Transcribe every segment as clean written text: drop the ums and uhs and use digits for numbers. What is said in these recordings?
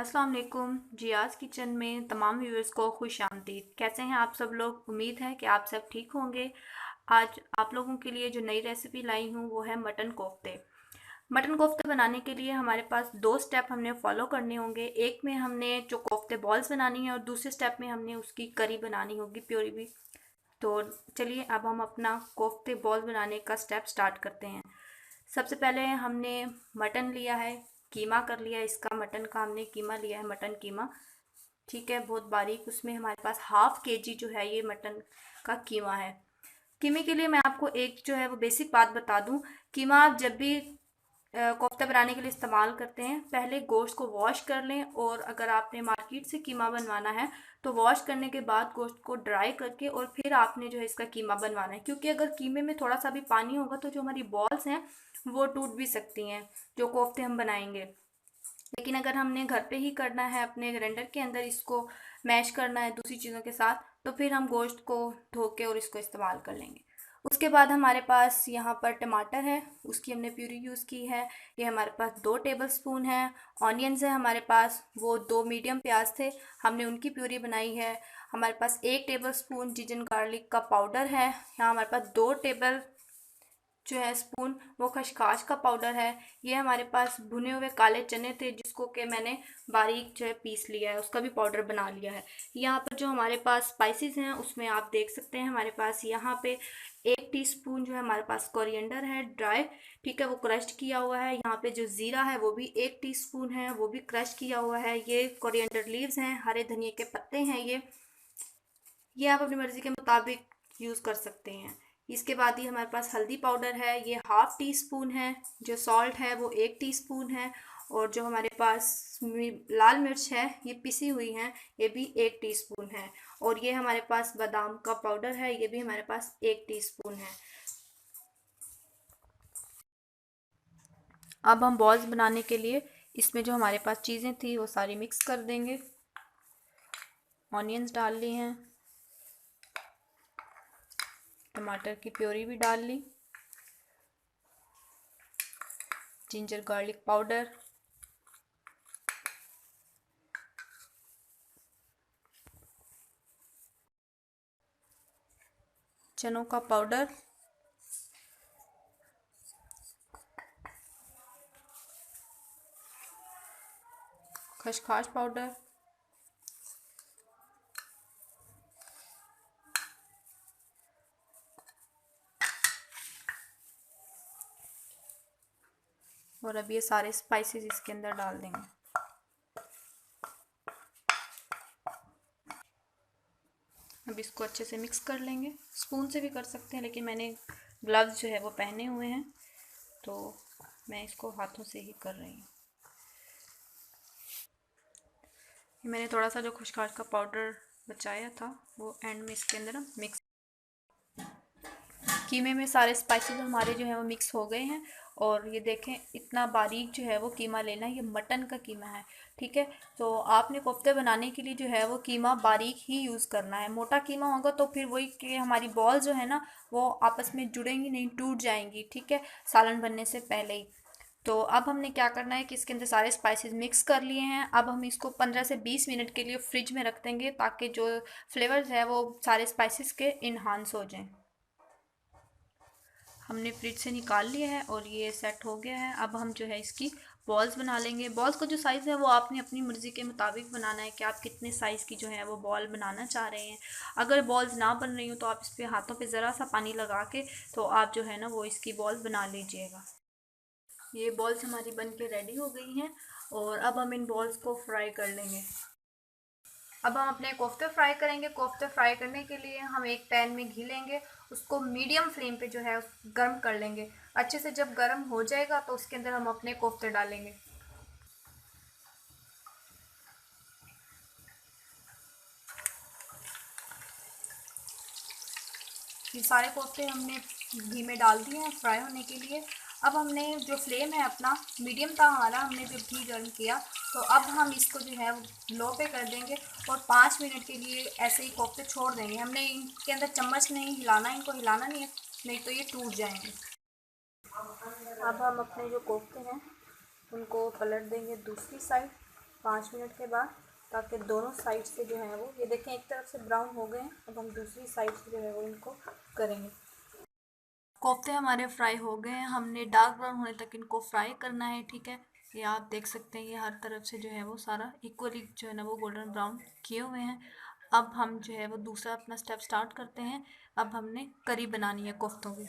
अस्सलाम वालेकुम जियाज़ किचन में तमाम व्यूअर्स को खुश आमदीद। कैसे हैं आप सब लोग? उम्मीद है कि आप सब ठीक होंगे। आज आप लोगों के लिए जो नई रेसिपी लाई हूँ वो है मटन कोफ्ते। मटन कोफ्ते बनाने के लिए हमारे पास दो स्टेप हमने फॉलो करने होंगे। एक में हमने जो कोफ्ते बॉल्स बनानी है और दूसरे स्टेप में हमने उसकी करी बनानी होगी, प्योरी भी। तो चलिए अब हम अपना कोफ्ते बॉल बनाने का स्टेप स्टार्ट करते हैं। सबसे पहले हमने मटन लिया है, कीमा कर लिया इसका। मटन का हमने कीमा लिया है, मटन कीमा। ठीक है, बहुत बारीक। उसमें हमारे पास हाफ केजी जो है ये मटन का कीमा है। कीमे के लिए मैं आपको एक जो है वो बेसिक बात बता दूं। कीमा आप जब भी कोफ्ता बनाने के लिए इस्तेमाल करते हैं, पहले गोश्त को वॉश कर लें। और अगर आपने मार्केट से कीमा बनवाना है तो वॉश करने के बाद गोश्त को ड्राई करके और फिर आपने जो है इसका कीमा बनवाना है, क्योंकि अगर कीमे में थोड़ा सा भी पानी होगा तो जो हमारी बॉल्स हैं वो टूट भी सकती हैं, जो कोफ्ते हम बनाएंगे। लेकिन अगर हमने घर पे ही करना है, अपने ग्राइंडर के अंदर इसको मैश करना है दूसरी चीज़ों के साथ, तो फिर हम गोश्त को धो के और इसको इस्तेमाल कर लेंगे। उसके बाद हमारे पास यहाँ पर टमाटर है, उसकी हमने प्यूरी यूज़ की है। ये हमारे पास 2 टेबलस्पून है। ऑनियंस है हमारे पास, वो 2 मीडियम प्याज थे, हमने उनकी प्यूरी बनाई है। हमारे पास 1 टेबलस्पून जिंजर गार्लिक का पाउडर है। यहाँ हमारे पास 2 टेबल जो है स्पून वो खसखस का पाउडर है। ये हमारे पास भुने हुए काले चने थे जिसको कि मैंने बारीक जो है पीस लिया है, उसका भी पाउडर बना लिया है। यहाँ पर जो हमारे पास स्पाइसेस हैं उसमें आप देख सकते हैं हमारे पास यहाँ पे 1 टीस्पून जो है हमारे पास कोरिएंडर है ड्राई। ठीक है, वो क्रश्ड किया हुआ है। यहाँ पे जो ज़ीरा है वो भी 1 टीस्पून है, वो भी क्रश किया हुआ है। ये कोरिएंडर लीव्स हैं, हरे धनिया के पत्ते हैं। ये आप अपनी मर्ज़ी के मुताबिक यूज़ कर सकते हैं। इसके बाद ही हमारे पास हल्दी पाउडर है, ये हाफ टी स्पून है। जो सॉल्ट है वो 1 टीस्पून है। और जो हमारे पास लाल मिर्च है ये पिसी हुई है, ये भी 1 टीस्पून है। और ये हमारे पास बादाम का पाउडर है, ये भी हमारे पास 1 टीस्पून है। अब हम बॉल्स बनाने के लिए इसमें जो हमारे पास चीज़ें थी वो सारी मिक्स कर देंगे। ऑनियंस डाल ली हैं, टमाटर की प्योरी भी डाल ली, जिंजर गार्लिक पाउडर, चनों का पाउडर, खसखस पाउडर, और अब ये सारे स्पाइसेस इसके अंदर डाल देंगे। अब इसको अच्छे से मिक्स कर लेंगे। स्पून से भी कर सकते हैं, लेकिन मैंने ग्लव्स जो है वो पहने हुए हैं तो मैं इसको हाथों से ही कर रही हूँ। मैंने थोड़ा सा जो खसखस का पाउडर बचाया था वो एंड में इसके अंदर मिक्स। कीमे में सारे स्पाइसेस हमारे जो है वो मिक्स हो गए हैं। और ये देखें इतना बारीक जो है वो कीमा लेना है, ये मटन का कीमा है। ठीक है, तो आपने कोफ्ते बनाने के लिए जो है वो कीमा बारीक ही यूज़ करना है। मोटा कीमा होगा तो फिर वही कि हमारी बॉल जो है ना वो आपस में जुड़ेंगी नहीं, टूट जाएंगी। ठीक है, सालन बनने से पहले ही। तो अब हमने क्या करना है कि इसके अंदर सारे स्पाइसेस मिक्स कर लिए हैं। अब हम इसको 15 से 20 मिनट के लिए फ्रिज में रख देंगे ताकि जो फ्लेवर्स है वो सारे स्पाइसेस के इन्हांस हो जाएं। हमने फ्रिज से निकाल लिया है और ये सेट हो गया है। अब हम जो है इसकी बॉल्स बना लेंगे। बॉल्स का जो साइज़ है वो आपने अपनी मर्ज़ी के मुताबिक बनाना है कि आप कितने साइज़ की जो है वो बॉल बनाना चाह रहे हैं। अगर बॉल्स ना बन रही हो तो आप इस पर हाथों पे ज़रा सा पानी लगा के तो आप जो है ना वो इसकी बॉल बना लीजिएगा। ये बॉल्स हमारी बन के रेडी हो गई हैं और अब हम इन बॉल्स को फ्राई कर लेंगे। अब हम अपने कोफ्ते फ्राई करेंगे। कोफ्ते फ्राई करने के लिए हम एक पैन में घी लेंगे, उसको मीडियम फ्लेम पे जो है गर्म कर लेंगे। अच्छे से जब गर्म हो जाएगा तो उसके अंदर हम अपने कोफ्ते डालेंगे। ये सारे कोफ्ते हमने घी में डाल दिए हैं फ्राई होने के लिए। अब हमने जो फ्लेम है अपना मीडियम था हमारा, हमने जब घी गर्म किया तो अब हम इसको जो है लो पे कर देंगे और 5 मिनट के लिए ऐसे ही कोफ्ते छोड़ देंगे। हमने इनके अंदर चम्मच नहीं हिलाना, इनको हिलाना नहीं है, नहीं तो ये टूट जाएंगे। अब हम अपने जो कोफ्ते हैं उनको पलट देंगे दूसरी साइड। 5 मिनट के बाद, ताकि दोनों साइड से जो है वो, ये देखें एक तरफ से ब्राउन हो गए हैं। अब हम दूसरी साइड से जो है वो इनको करेंगे। कोफ्ते हमारे फ्राई हो गए हैं, हमने डार्क ब्राउन होने तक इनको फ्राई करना है, ठीक है। ये आप देख सकते हैं, ये हर तरफ से जो है वो सारा इक्वली जो है ना वो गोल्डन ब्राउन किए हुए हैं। अब हम जो है वो दूसरा अपना स्टेप स्टार्ट करते हैं। अब हमने करी बनानी है कोफ्तों की।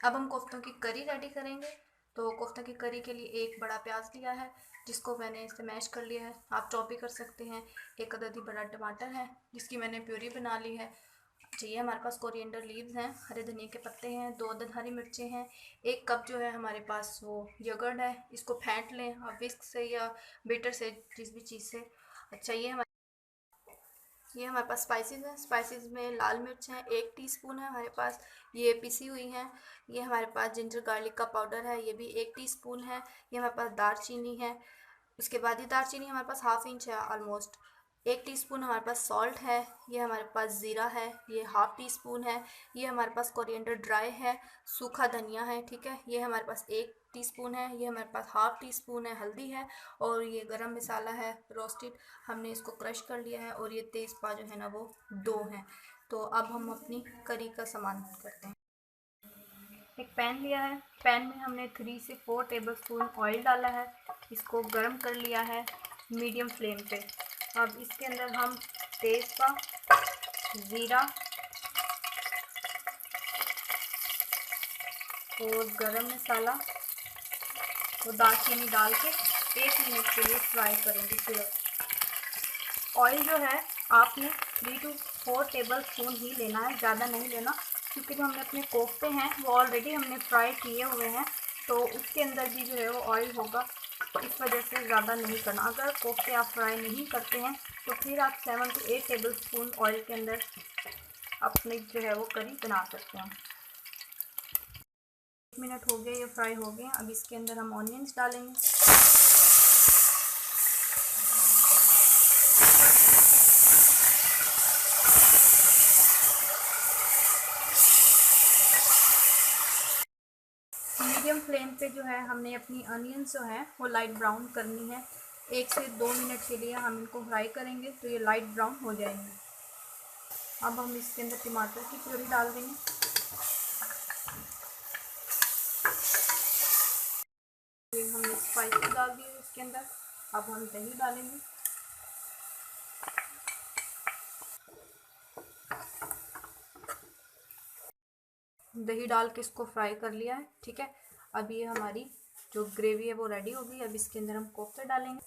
अब हम कोफ्तों की करी रेडी करेंगे। तो कोफ्ता की करी के लिए एक बड़ा प्याज लिया है, जिसको मैंने इसे मैश कर लिया है, आप चॉप भी कर सकते हैं। एक अदद ही बड़ा टमाटर है, जिसकी मैंने प्यूरी बना ली है। चाहिए हमारे पास कोरिएंडर लीव्स हैं, हरे धनिया के पत्ते हैं, 2 अदद हरी मिर्चें हैं, 1 कप जो है हमारे पास वो यगर्ट है। इसको फेंट लें आप विस्क से या बीटर से, जिस भी चीज़ से। अच्छा, ये हमारे पास स्पाइसेस हैं। स्पाइसेस में लाल मिर्च है 1 टीस्पून है हमारे पास, ये पिसी हुई हैं। ये हमारे पास जिंजर गार्लिक का पाउडर है, ये भी 1 टीस्पून है। ये हमारे पास दालचीनी है। उसके बाद ये दालचीनी हमारे पास ½ इंच है ऑलमोस्ट। 1 टीस्पून हमारे पास सॉल्ट है। ये हमारे पास ज़ीरा है, ये ½ टीस्पून है। ये हमारे पास कोरिएंडर ड्राई है, सूखा धनिया है, ठीक है। ये हमारे पास 1 टीस्पून है। ये हमारे पास ½ टीस्पून है हल्दी है। और ये गरम मसाला है रोस्टेड, हमने इसको क्रश कर लिया है। और ये तेज़पात जो है ना वो 2 हैं। तो अब हम अपनी करी का सामान करते हैं। एक पैन लिया है, पैन में हमने 3 से 4 टेबलस्पून ऑयल डाला है। इसको गर्म कर लिया है मीडियम फ्लेम पे। अब इसके अंदर हम तेज़पात, ज़ीरा और गरम मसाला और दालचीनी डाल के 1 मिनट के लिए फ्राई करेंगे। सिर्फ ऑयल जो है आपने 3 to 4 टेबलस्पून ही लेना है, ज़्यादा नहीं लेना, क्योंकि जो हमने अपने कोफ्ते हैं वो ऑलरेडी हमने फ्राई किए हुए हैं, तो उसके अंदर भी जो है वो ऑयल होगा, इस वजह से ज़्यादा नहीं करना। अगर कोफ्ते आप फ्राई नहीं करते हैं तो फिर आप 7 to 8 टेबलस्पून ऑयल के अंदर अपने जो है वो करी बना सकते हैं। 1 मिनट हो गया, ये फ्राई हो गए। अब इसके अंदर हम ऑनियंस डालेंगे। मीडियम फ्लेम पे जो है हमने अपनी अनियंस जो है वो लाइट ब्राउन करनी है। 1 से 2 मिनट के लिए हम इनको फ्राई करेंगे, तो ये लाइट ब्राउन हो जाएंगे। अब हम इसके अंदर टमाटर की प्यूरी डाल देंगे। फिर हमने स्पाइसेस डाल दिए इसके अंदर। अब हम दही डालेंगे। दही डाल के इसको फ्राई कर लिया है, ठीक है। अब ये हमारी जो ग्रेवी है वो रेडी हो गई। अब इसके अंदर हम कोफ्ते डालेंगे।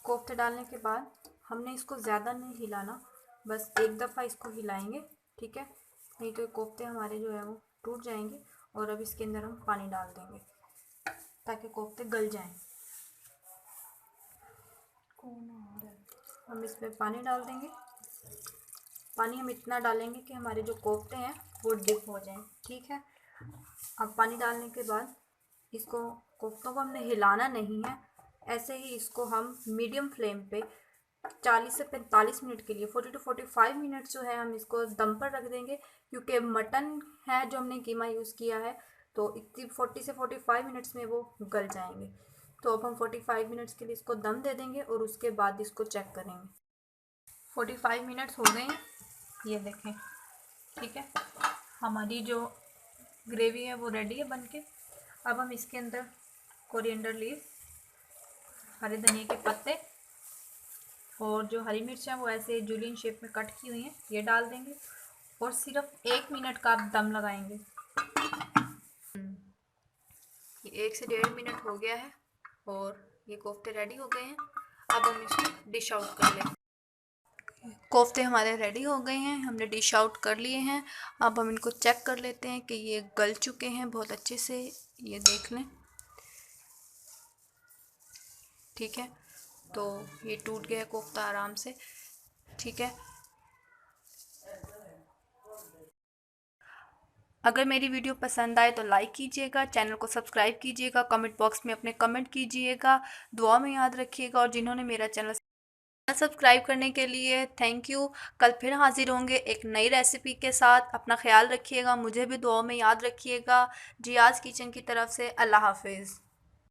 कोफ्ते डालने के बाद हमने इसको ज़्यादा नहीं हिलाना, बस एक दफ़ा इसको हिलाएंगे, ठीक है, नहीं तो कोफ्ते हमारे जो है वो टूट जाएंगे। और अब इसके अंदर हम पानी डाल देंगे ताकि कोफ्ते गल जाएं। हम इसमें पानी डाल देंगे। पानी हम इतना डालेंगे कि हमारे जो कोफ्ते हैं वो डिप हो जाएं, ठीक है। अब पानी डालने के बाद इसको, कोफ्तों को हमने हिलाना नहीं है, ऐसे ही इसको हम मीडियम फ्लेम पे 40 से 45 मिनट के लिए, 40 to 45 मिनट जो है हम इसको दम पर रख देंगे, क्योंकि मटन है जो हमने कीमा यूज़ किया है, तो 40 से 45 मिनट्स में वो गल जाएंगे। तो अब हम 45 मिनट्स के लिए इसको दम दे देंगे और उसके बाद इसको चेक करेंगे। 45 मिनट्स हो गए हैं, ये देखें, ठीक है। हमारी जो ग्रेवी है वो रेडी है बनके। अब हम इसके अंदर कोरिएंडर लीव, हरे धनिया के पत्ते और जो हरी मिर्च है वो ऐसे जूलियन शेप में कट की हुई हैं, ये डाल देंगे और सिर्फ 1 मिनट का आप दम लगाएंगे। ये 1 से 1.5 मिनट हो गया है और ये कोफ्ते रेडी हो गए हैं। अब हम इसको डिश आउट कर लें। कोफ्ते हमारे रेडी हो गए हैं, हमने डिश आउट कर लिए हैं। अब हम इनको चेक कर लेते हैं कि ये गल चुके हैं बहुत अच्छे से, ये देख लें, ठीक है। तो ये टूट गया कोफ्ता आराम से, ठीक है। अगर मेरी वीडियो पसंद आए तो लाइक कीजिएगा, चैनल को सब्सक्राइब कीजिएगा, कमेंट बॉक्स में अपने कमेंट कीजिएगा, दुआ में याद रखिएगा। और जिन्होंने मेरा चैनल सब्सक्राइब करने के लिए थैंक यू। कल फिर हाजिर होंगे एक नई रेसिपी के साथ। अपना ख्याल रखिएगा, मुझे भी दुआ में याद रखिएगा। जियाज़ किचन की तरफ से अल्लाह हाफिज़।